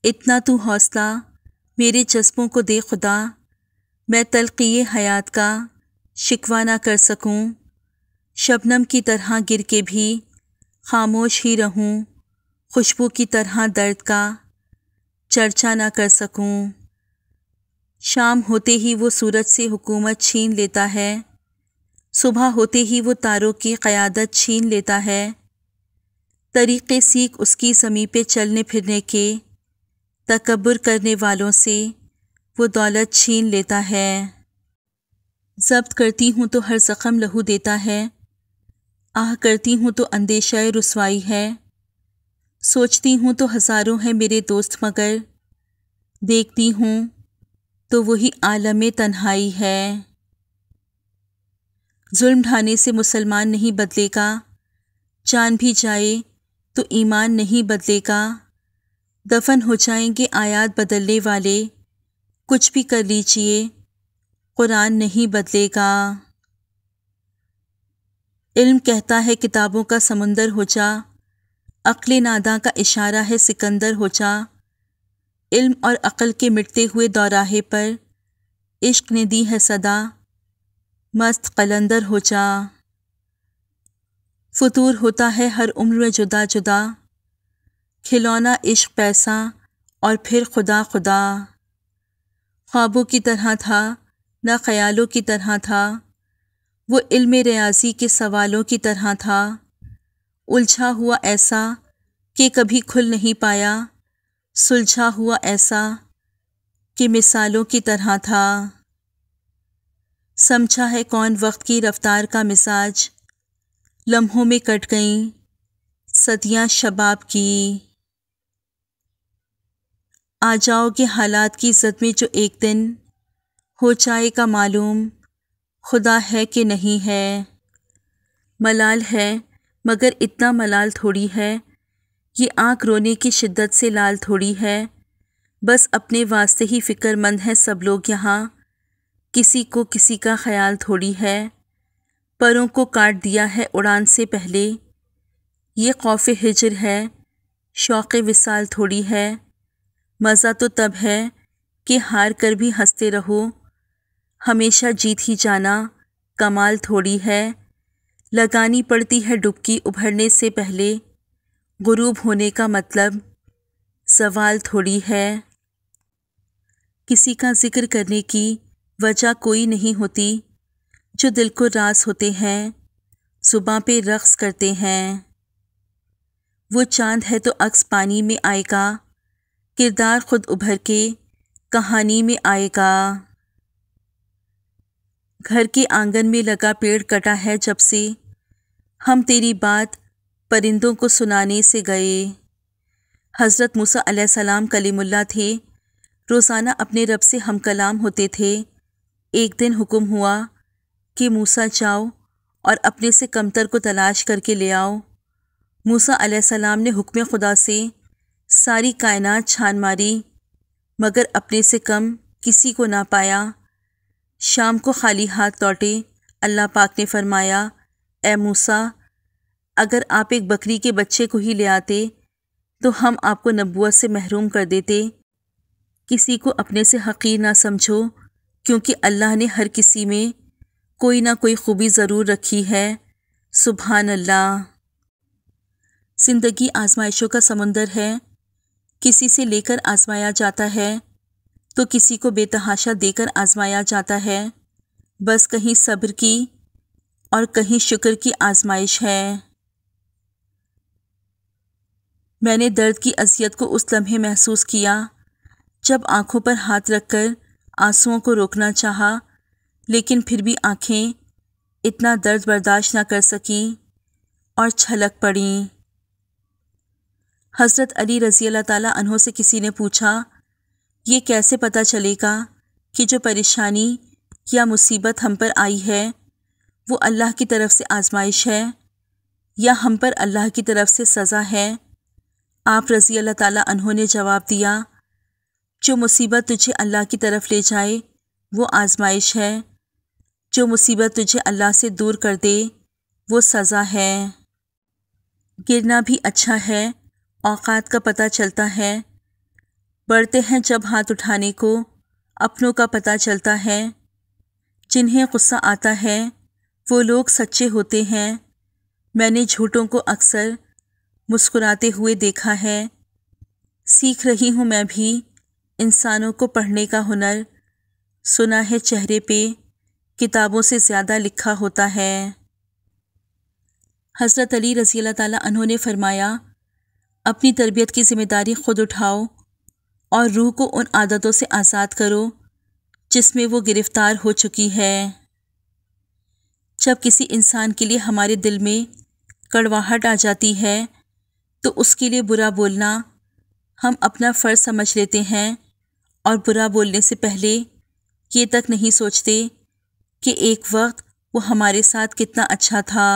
اتنا تو حوصلہ میرے جذبوں کو دے خدا، میں تلخی حیات کا شکوہ نہ کر سکوں، شبنم کی طرح گر کے بھی خاموش ہی رہوں، خوشبو کی طرح درد کا چرچا نہ کر سکوں۔ شام ہوتے ہی وہ سورج سے حکومت چھین لیتا ہے، صبح ہوتے ہی وہ تاروں کی قیادت چھین لیتا ہے، طریقے سیکھ اس کی زمیں پہ چلنے پھرنے کے، تکبر کرنے والوں سے وہ دولت چھین لیتا ہے۔ ضبط کرتی ہوں تو ہر زخم لہو دیتا ہے، آہ کرتی ہوں تو اندیشہ رسوائی ہے، سوچتی ہوں تو ہزاروں ہیں میرے دوست مگر دیکھتی ہوں تو وہی عالم تنہائی ہے۔ ظلم ڈھانے سے مسلمان نہیں بدلے گا، جان بھی جائے تو ایمان نہیں بدلے گا، دفن ہو جائیں گے آیات بدلنے والے، کچھ بھی کر لیجئے قرآن نہیں بدلے گا۔ علم کہتا ہے کتابوں کا سمندر ہو جا، عقل ناداں کا اشارہ ہے سکندر ہو جا، علم اور عقل کے مٹتے ہوئے دوراہے پر عشق نے دی ہے صدا، مست قلندر ہو جا۔ فطور ہوتا ہے ہر عمر میں جدا جدا، کھلونا عشق پیسہ اور پھر خدا خدا، خوابوں کی طرح تھا نہ خیالوں کی طرح تھا، وہ علم ریاضی کے سوالوں کی طرح تھا، الجھا ہوا ایسا کہ کبھی کھل نہیں پایا، سلجھا ہوا ایسا کہ مثالوں کی طرح تھا۔ سمجھا ہے کون وقت کی رفتار کا مزاج، لمحوں میں کٹ گئیں صدیاں شباب کی، آ جاؤ گے حالات کی زد میں جو ایک دن ہو جائے گا معلوم خدا ہے کہ نہیں ہے۔ ملال ہے مگر اتنا ملال تھوڑی ہے، یہ آنکھ رونے کی شدت سے لال تھوڑی ہے، بس اپنے واسطے ہی فکر مند ہیں سب لوگ یہاں، کسی کو کسی کا خیال تھوڑی ہے، پروں کو کاٹ دیا ہے اڑان سے پہلے، یہ خوف ہجر ہے شوق وصال تھوڑی ہے، مزہ تو تب ہے کہ ہار کر بھی ہنستے رہو، ہمیشہ جیت ہی جانا کمال تھوڑی ہے، لگانی پڑتی ہے ڈبکی ابھرنے سے پہلے، غروب ہونے کا مطلب زوال تھوڑی ہے۔ کسی کا ذکر کرنے کی وجہ کوئی نہیں ہوتی، جو دل کو راز ہوتے ہیں زباں پہ رقص کرتے ہیں، وہ چاند ہے تو عکس پانی میں آئے گا، کردار خود ابھر کے کہانی میں آئے گا، گھر کے آنگن میں لگا پیڑ کٹا ہے جب سے، ہم تیری بات پرندوں کو سنانے سے گئے۔ حضرت موسیٰ علیہ السلام کلیم اللہ تھے، روزانہ اپنے رب سے ہم کلام ہوتے تھے، ایک دن حکم ہوا کہ موسیٰ جاؤ اور اپنے سے کمتر کو تلاش کر کے لے آؤ۔ موسیٰ علیہ السلام نے حکم خدا سے ساری کائنات چھان ماری مگر اپنے سے کم کسی کو نہ پایا، شام کو خالی ہاتھ لوٹے، اللہ پاک نے فرمایا اے موسیٰ اگر آپ ایک بکری کے بچے کو ہی لے آتے تو ہم آپ کو نبوت سے محروم کر دیتے، کسی کو اپنے سے حقیر نہ سمجھو کیونکہ اللہ نے ہر کسی میں کوئی نہ کوئی خوبی ضرور رکھی ہے، سبحان اللہ۔ زندگی آزمائشوں کا سمندر ہے، کسی سے لے کر آزمایا جاتا ہے تو کسی کو بے تحاشا دے کر آزمایا جاتا ہے، بس کہیں صبر کی اور کہیں شکر کی آزمائش ہے۔ میں نے درد کی اذیت کو اس لمحے محسوس کیا جب آنکھوں پر ہاتھ رکھ کر آنسوؤں کو روکنا چاہا، لیکن پھر بھی آنکھیں اتنا درد برداشت نہ کر سکیں اور چھلک پڑیں۔ حضرت علی رضی اللہ تعالیٰ عنہ سے کسی نے پوچھا یہ کیسے پتہ چلے گا کہ جو پریشانی یا مصیبت ہم پر آئی ہے وہ اللہ کی طرف سے آزمائش ہے یا ہم پر اللہ کی طرف سے سزا ہے؟ آپ رضی اللہ تعالیٰ عنہ نے جواب دیا جو مصیبت تجھے اللہ کی طرف لے جائے وہ آزمائش ہے، جو مصیبت تجھے اللہ سے دور کر دے وہ سزا ہے۔ گرنا بھی اچھا ہے، اوقات کا پتہ چلتا ہے، بڑھتے ہیں جب ہاتھ اٹھانے کو اپنوں کا پتہ چلتا ہے، جنہیں غصہ آتا ہے وہ لوگ سچے ہوتے ہیں۔ میں نے جھوٹوں کو اکثر مسکراتے ہوئے دیکھا ہے۔ سیکھ رہی ہوں میں بھی انسانوں کو پڑھنے کا ہنر، سنا ہے چہرے پہ کتابوں سے زیادہ لکھا ہوتا ہے۔ حضرت علی رضی اللہ تعالیٰ عنہ نے فرمایا، اپنی تربیت کی ذمہ داری خود اٹھاؤ اور روح کو ان عادتوں سے آزاد کرو جس میں وہ گرفتار ہو چکی ہے۔ جب کسی انسان کے لیے ہمارے دل میں کڑواہٹ آ جاتی ہے تو اس کے لیے برا بولنا ہم اپنا فرض سمجھ لیتے ہیں، اور برا بولنے سے پہلے یہ تک نہیں سوچتے کہ ایک وقت وہ ہمارے ساتھ کتنا اچھا تھا۔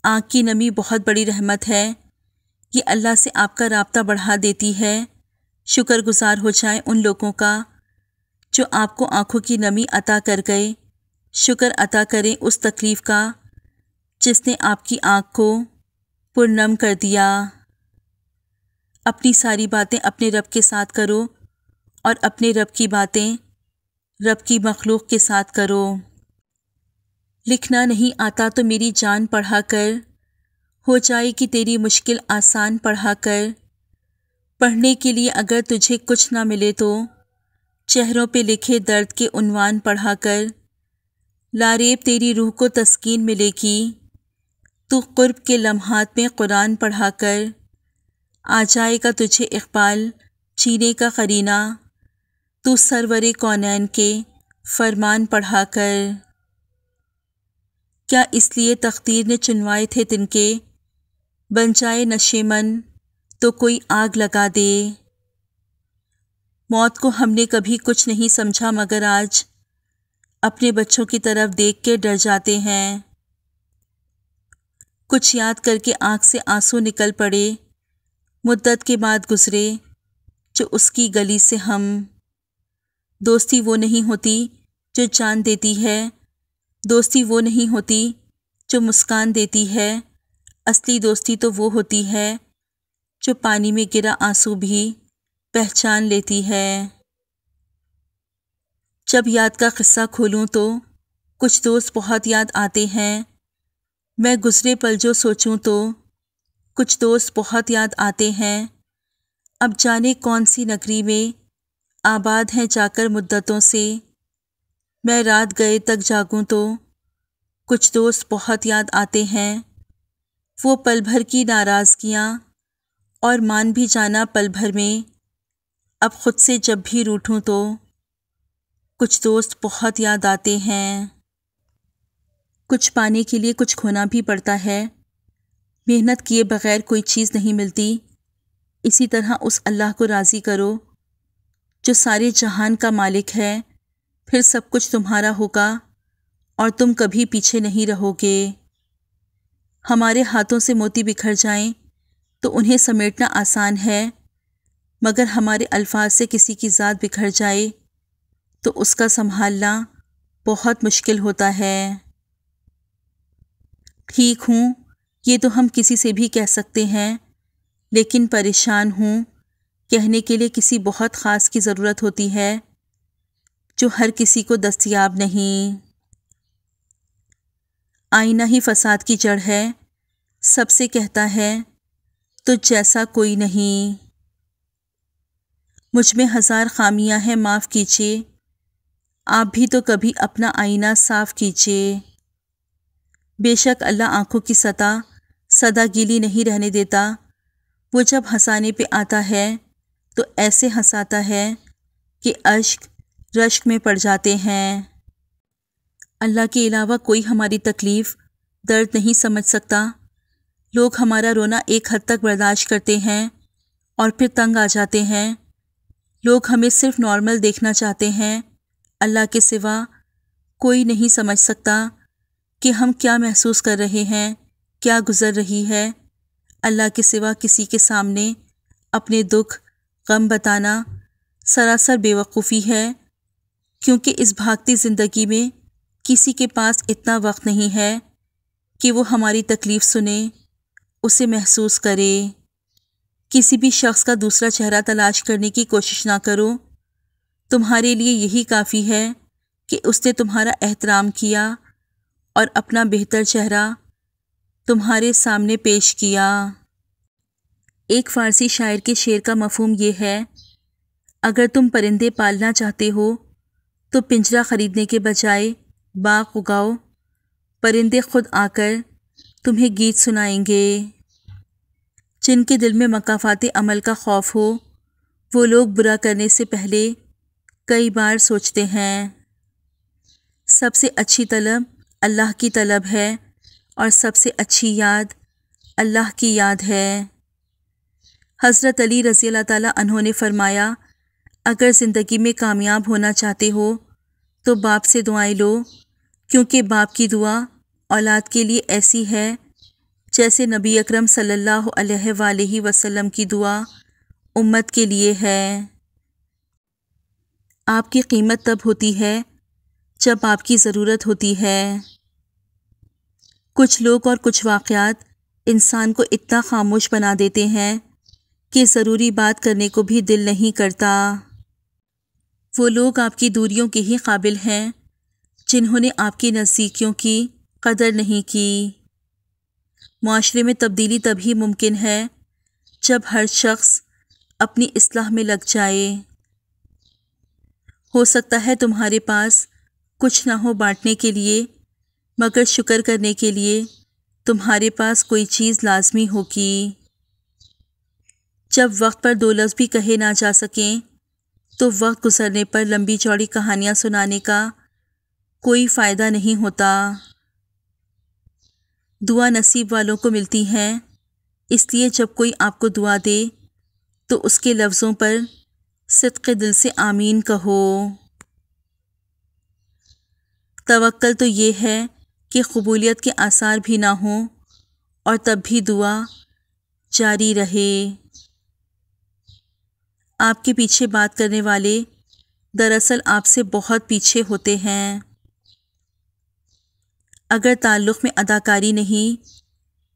آنکھ کی نمی بہت بڑی رحمت ہے، یہ اللہ سے آپ کا رابطہ بڑھا دیتی ہے۔ شکر گزار ہو جائیں ان لوگوں کا جو آپ کو آنکھوں کی نمی عطا کر گئے، شکر عطا کریں اس تکلیف کا جس نے آپ کی آنکھ کو پرنم کر دیا۔ اپنی ساری باتیں اپنے رب کے ساتھ کرو اور اپنے رب کی باتیں رب کی مخلوق کے ساتھ کرو۔ لکھنا نہیں آتا تو میری جان پڑھا کر، ہو جائے کہ تیری مشکل آسان پڑھا کر۔ پڑھنے کے لیے اگر تجھے کچھ نہ ملے تو چہروں پہ لکھے درد کے عنوان پڑھا کر۔ لاریب تیری روح کو تسکین ملے گی، تو قرب کے لمحات میں قرآن پڑھا کر۔ آ جائے گا تجھے اقبال جینے کا قرینہ، تو سرور کونین کے فرمان پڑھا کر۔ کیا اس لیے تقدیر نے چنوائے تھے تنکے، بن جائے نشے من تو کوئی آگ لگا دے۔ موت کو ہم نے کبھی کچھ نہیں سمجھا مگر آج اپنے بچوں کی طرف دیکھ کے ڈر جاتے ہیں۔ کچھ یاد کر کے آنکھ سے آنسو نکل پڑے، مدت کے بعد گزرے جو اس کی گلی سے ہم۔ دوستی وہ نہیں ہوتی جو جان دیتی ہے، دوستی وہ نہیں ہوتی جو مسکان دیتی ہے، اصلی دوستی تو وہ ہوتی ہے جو پانی میں گرا آنسو بھی پہچان لیتی ہے۔ جب یاد کا قصہ کھولوں تو کچھ دوست بہت یاد آتے ہیں، میں گزرے پل جو سوچوں تو کچھ دوست بہت یاد آتے ہیں۔ اب جانے کون سی نگری میں آباد ہیں جا کر مدتوں سے، میں رات گئے تک جاگوں تو کچھ دوست بہت یاد آتے ہیں۔ وہ پل بھر کی ناراضگیاں اور مان بھی جانا پل بھر میں، اب خود سے جب بھی روٹھوں تو کچھ دوست بہت یاد آتے ہیں۔ کچھ پانے کے لیے کچھ کھونا بھی پڑتا ہے، محنت کیے بغیر کوئی چیز نہیں ملتی۔ اسی طرح اس اللہ کو راضی کرو جو سارے جہان کا مالک ہے، پھر سب کچھ تمہارا ہوگا اور تم کبھی پیچھے نہیں رہو گے۔ ہمارے ہاتھوں سے موتی بکھر جائیں تو انہیں سمیٹنا آسان ہے، مگر ہمارے الفاظ سے کسی کی ذات بکھر جائے تو اس کا سنبھالنا بہت مشکل ہوتا ہے۔ ٹھیک ہوں، یہ تو ہم کسی سے بھی کہہ سکتے ہیں، لیکن پریشان ہوں کہنے کے لیے کسی بہت خاص کی ضرورت ہوتی ہے جو ہر کسی کو دستیاب نہیں۔ آئینہ ہی فساد کی جڑ ہے، سب سے کہتا ہے تجھ جیسا کوئی نہیں۔ مجھ میں ہزار خامیاں ہیں معاف کیجیے، آپ بھی تو کبھی اپنا آئینہ صاف کیجیے۔ بے شک اللہ آنکھوں کی سطح سدا گیلی نہیں رہنے دیتا، وہ جب ہنسانے پہ آتا ہے تو ایسے ہنساتا ہے کہ اشک رشک میں پڑ جاتے ہیں۔ اللہ کے علاوہ کوئی ہماری تکلیف درد نہیں سمجھ سکتا۔ لوگ ہمارا رونا ایک حد تک برداشت کرتے ہیں اور پھر تنگ آ جاتے ہیں۔ لوگ ہمیں صرف نارمل دیکھنا چاہتے ہیں، اللہ کے سوا کوئی نہیں سمجھ سکتا کہ ہم کیا محسوس کر رہے ہیں، کیا گزر رہی ہے۔ اللہ کے سوا کسی کے سامنے اپنے دکھ غم بتانا سراسر بے وقوفی ہے، کیونکہ اس بھاگتی زندگی میں کسی کے پاس اتنا وقت نہیں ہے کہ وہ ہماری تکلیف سنے، اسے محسوس کرے۔ کسی بھی شخص کا دوسرا چہرہ تلاش کرنے کی کوشش نہ کرو، تمہارے لیے یہی کافی ہے کہ اس نے تمہارا احترام کیا اور اپنا بہتر چہرہ تمہارے سامنے پیش کیا۔ ایک فارسی شاعر کے شعر کا مفہوم یہ ہے، اگر تم پرندے پالنا چاہتے ہو تو پنجرہ خریدنے کے بجائے باغ اگاؤ، پرندے خود آ کر تمہیں گیت سنائیں گے۔ جن کے دل میں مکافات عمل کا خوف ہو وہ لوگ برا کرنے سے پہلے کئی بار سوچتے ہیں۔ سب سے اچھی طلب اللہ کی طلب ہے اور سب سے اچھی یاد اللہ کی یاد ہے۔ حضرت علی رضی اللہ تعالیٰ عنہ نے فرمایا، اگر زندگی میں کامیاب ہونا چاہتے ہو تو باپ سے دعائیں لو، کیونکہ باپ کی دعا اولاد کے لیے ایسی ہے جیسے نبی اکرم صلی اللہ علیہ وآلہ وسلم کی دعا امت کے لیے ہے۔ آپ کی قیمت تب ہوتی ہے جب آپ کی ضرورت ہوتی ہے۔ کچھ لوگ اور کچھ واقعات انسان کو اتنا خاموش بنا دیتے ہیں کہ ضروری بات کرنے کو بھی دل نہیں کرتا۔ وہ لوگ آپ کی دوریوں کے ہی قابل ہیں جنہوں نے آپ کی نزدیکیوں کی قدر نہیں کی۔ معاشرے میں تبدیلی تبھی ممکن ہے جب ہر شخص اپنی اصلاح میں لگ جائے۔ ہو سکتا ہے تمہارے پاس کچھ نہ ہو بانٹنے کے لیے، مگر شکر کرنے کے لیے تمہارے پاس کوئی چیز لازمی ہوگی۔ جب وقت پر دو لفظ بھی کہے نہ جا سکیں تو وقت گزرنے پر لمبی چوڑی کہانیاں سنانے کا کوئی فائدہ نہیں ہوتا۔ دعا نصیب والوں کو ملتی ہیں، اس لیے جب کوئی آپ کو دعا دے تو اس کے لفظوں پر صدق دل سے آمین کہو۔ توکل تو یہ ہے کہ قبولیت کے آثار بھی نہ ہوں اور تب بھی دعا جاری رہے۔ آپ کے پیچھے بات کرنے والے دراصل آپ سے بہت پیچھے ہوتے ہیں۔ اگر تعلق میں اداکاری نہیں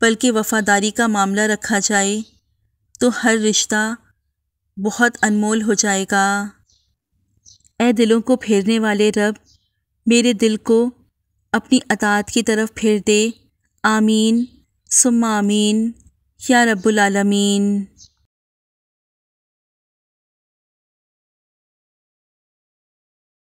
بلکہ وفاداری کا معاملہ رکھا جائے تو ہر رشتہ بہت انمول ہو جائے گا۔ اے دلوں کو پھیرنے والے رب، میرے دل کو اپنی اطاعت کی طرف پھیر دے۔ آمین ثم آمین یا رب العالمین۔